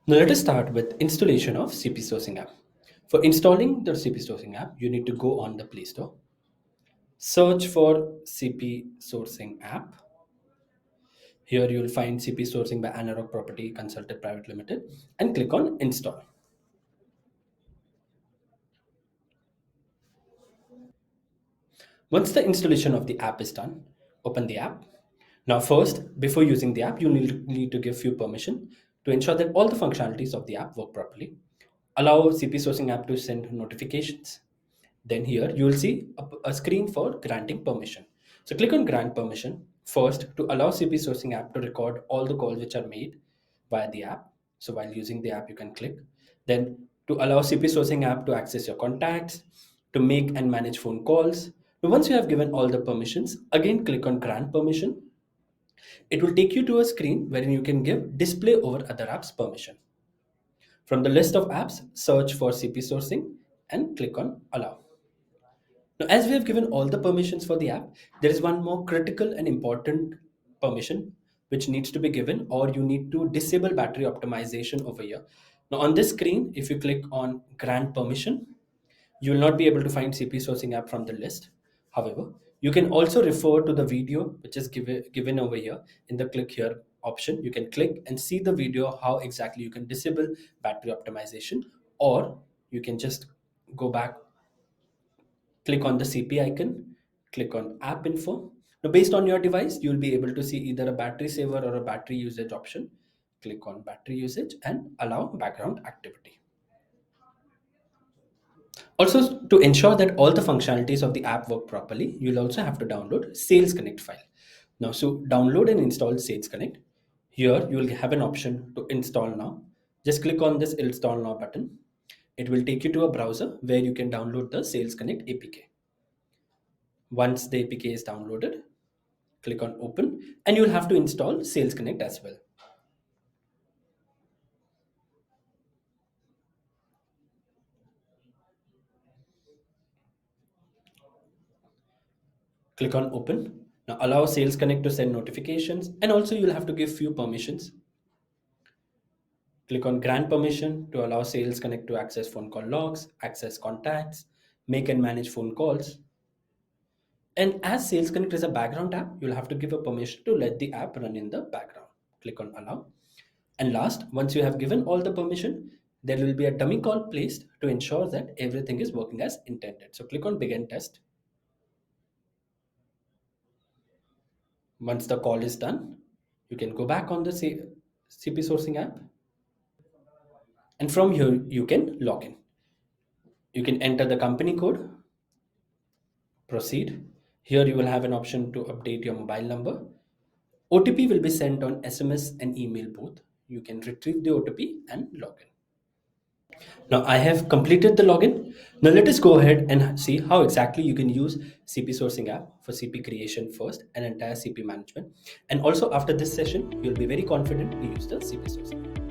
Now let us start with installation of CP Sourcing app. For installing the CP Sourcing app, you need to go on the Play Store, search for CP Sourcing app. Here you will find CP Sourcing by Anarok Property Consultant Private Limited and click on install. Once the installation of the app is done, open the app. Now first, before using the app, you need to give few permission to ensure that all the functionalities of the app work properly. Allow CP Sourcing app to send notifications. Then here you will see a screen for granting permission. So click on grant permission first to allow CP Sourcing app to record all the calls which are made via the app. So while using the app, you can click. Then to allow CP Sourcing app to access your contacts, to make and manage phone calls. Now, once you have given all the permissions, again click on grant permission. It will take you to a screen wherein you can give display over other apps permission. From the list of apps, search for CP Sourcing and click on allow. Now, as we have given all the permissions for the app, there is one more critical and important permission which needs to be given, or you need to disable battery optimization over here. Now, on this screen, if you click on grant permission, you will not be able to find CP Sourcing app from the list. However, you can also refer to the video which is given over here in the click here option. You can click and see the video how exactly you can disable battery optimization, or you can just go back, click on the CP icon, click on app info. Now, based on your device, you'll be able to see either a battery saver or a battery usage option. Click on battery usage and allow background activity. Also, to ensure that all the functionalities of the app work properly, you'll also have to download Sales Connect file. Now, so download and install Sales Connect. Here, you will have an option to install now. Just click on this install now button. It will take you to a browser where you can download the Sales Connect APK. Once the APK is downloaded, click on open and you'll have to install Sales Connect as well. Click on open. Now allow Sales Connect to send notifications, and also you'll have to give few permissions. Click on grant permission to allow Sales Connect to access phone call logs, access contacts, make and manage phone calls. And as Sales Connect is a background app, you'll have to give a permission to let the app run in the background. Click on allow. And last, once you have given all the permission, there will be a dummy call placed to ensure that everything is working as intended. So click on begin test. Once the call is done, you can go back on the CP Sourcing app. And from here, you can log in. You can enter the company code, proceed. Here you will have an option to update your mobile number. OTP will be sent on SMS and email both. You can retrieve the OTP and log in. Now I have completed the login. Now let us go ahead and see how exactly you can use CP Sourcing app for CP creation first and entire CP management. And also after this session, you'll be very confident to use the CP Sourcing app.